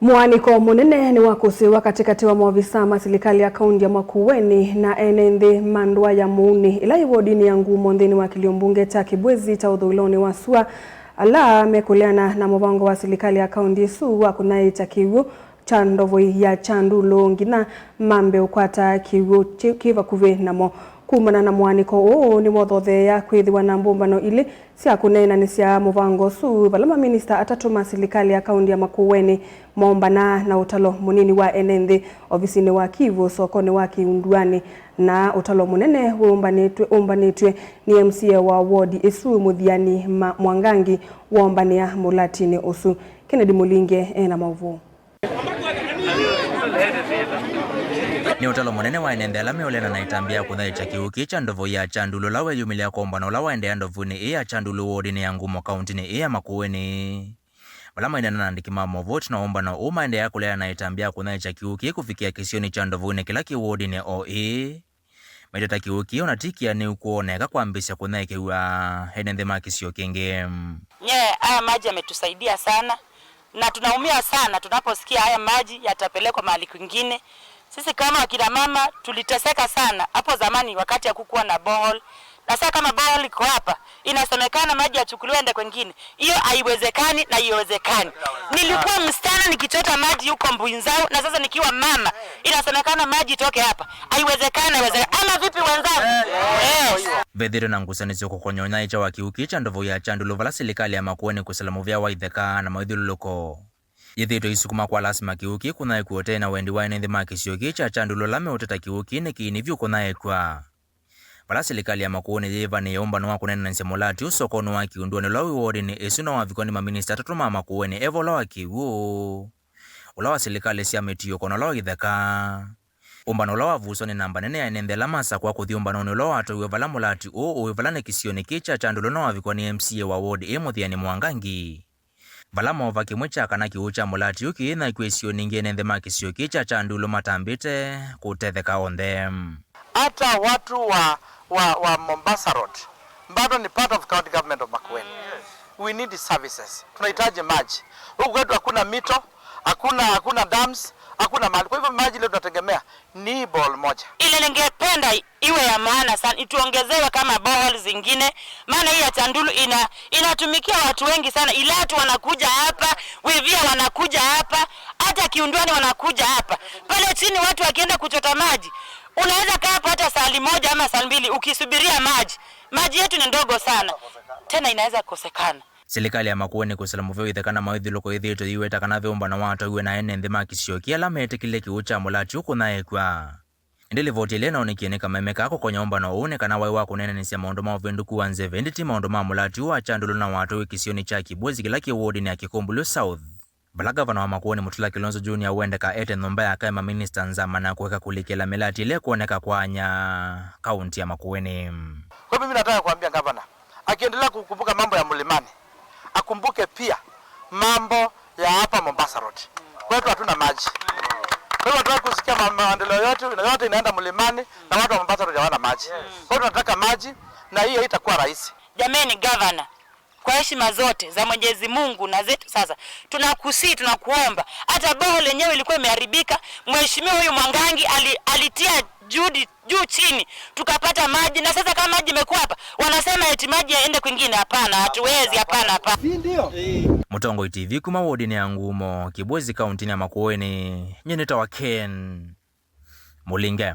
Mwaniko munene ni wakusiwa katikati wa maofisa ma serikali ya kaunti ya Makueni na enende mandwa ya muuni ila iwodini ya ngumo ndeni wa kiliombunge cha Kibwezi cha udhuiloni wa Sua ala mekuliana na mubango wa serikali ya kaunti Sua kunai cha kiwu cha ndovo ya chandulo ngina mambe ukwata kiwu kiva kuve namo kumana na mwaniko ni mothothe ya kwithiwa na mbumbano ili sia kunena ni sia mubango Sua balama minister atatuma serikali ya kaunti ya Makueni mombana na utalo munini wa enende ofisini wa Kivu sokoni wa Kiunduani na utalo munene umbanitwe ni MCA wa ward Isu Muthiani Mwangangi wombania mulatini usu. Kennedy Mulinge na mauvu. Ni utalo munene wa enende alame olena na itambia kuthai cha kiuki cha ndovo ya chandulo lawe yumilia kombano lawa ende andovuni ya chandulo wardini ya Ngumo kauntini ya Makueni. Balama ina nandikima vote na omba na ende ya kulea na itambia kunai cha kiuki kufikia kisioni cha ndovuni kila kiwodi ni OE. Maitata kiuki unatikia ni ukuoneka kuambisha kunai kiwa henendema kisio kinge. Haya maji yametusaidia sana na tunaumia sana tunaposikia haya maji yatapelekwa mahali kwingine. Sisi kama wakina mama tuliteseka sana hapo zamani wakati ya kukuwa na borehole. Na sasa kama borehole iko hapa, inasemekana maji yachukuliwe ende kwingine. Hiyo haiwezekani na haiwezekani. Nilikuwa msichana nikichota maji huko Mbuinzao na sasa nikiwa mama, inasemekana maji toke hapa. Haiwezekani, ama vipi wenzangu? Bedhiro na ngusanisi kukonyonya icha wa kiuki cha ndovo ya chandulo vala serikali ya Makueni kusalamu vya waitheka na maithiluloko. Yithito isukuma kwa lasima kiuki kunae kuote na wendi waine ndhima kisioki cha chandulo lame uteta kiuki ni kiinivyo kunae kwa. Pala serikali ya Makueni yiva ni yomba nuwa kunena na nsemolati usokono wa Kiunduani lawi wodi ni esuna wa vikoni maminista tatuma Makueni evo lawa kiwu. Ulawa serikali siya metiyo kono lawa githeka. Umbano lawa vusoni namba nene ya enende lamasa kwa kuthi umbano lawa ato uwe vala mulati uwe vala ne kisioni kicha chandulo na wa vikoni MCA wa wodi Muthiani Mwangangi. Vala mova kimwecha kana kiucha mulati yuki na ikwesio ningi enende makisio kicha chandulo matambite kutetheka ondhe. Hata watu wa Mombasa Road bado ni part of county government of Makueni. We need the services. Tunahitaji maji. Huku kwetu hakuna mito, hakuna dams, hakuna maji. Kwa hivyo maji leo tunategemea ni ball moja. Ile ningependa iwe ya maana sana, ituongezewe kama borehole zingine, maana hii ya Chandulo inatumikia watu wengi sana. Ilatu wanakuja hapa, Wivia wanakuja hapa, hata Kiunduani wanakuja hapa. Pale chini watu wakienda kuchota maji, unaweza kaa hapo hata saa moja ama saa mbili ukisubiria maji. Maji yetu ni ndogo sana. Tena inaweza kosekana. Serikali ya Makueni kusalamu vyo ithekana maithiloko ithito iweta kana vyomba na watu iwe na enende makisio alama kile kiucha mulati huku nae kwa. Ndili voti lena onikieneka memeka ako kwa nyomba na uone kana wai wako nene nisi ya maondo mao vendu kuwa nzeve nditi maondo mao mulati uwa chandulo na watu kisioni cha Kibwezi kila kiwodi ni ya Kikumbulu South. Bala gavana wa Makueni Mutula Kilonzo Junior uendeka ete nomba ya kaima minista nzama na kuweka kulikela melati ile kuoneka kwa anya kaunti ya Makueni. Kwa mimi nataka kuambia gavana, akiendelea kukumbuka mambo ya mlimani, akumbuke pia mambo ya hapa Mombasa Road. Kwetu hatuna maji. Kwa hiyo tunataka kusikia maendeleo yote inaenda mlimani na watu wa Mombasa Road hawana maji. Kwa hiyo tunataka maji na hiyo itakuwa rahisi. Jameni gavana, kwa heshima zote za Mwenyezi Mungu na zetu sasa, tunakuomba. Hata borehole lenyewe ilikuwa imeharibika, mheshimiwa huyu Mwangangi alitia juhudi juu chini tukapata maji, na sasa kama maji imekuwa hapa wanasema eti maji yaende kwingine. Hapana, hatuwezi, hapana. Ndio. Mutongo TV kuma wodi ni ya Ngumo Kibwezi kaunti ya Makueni. Nyeneta wa Ken Mulinge.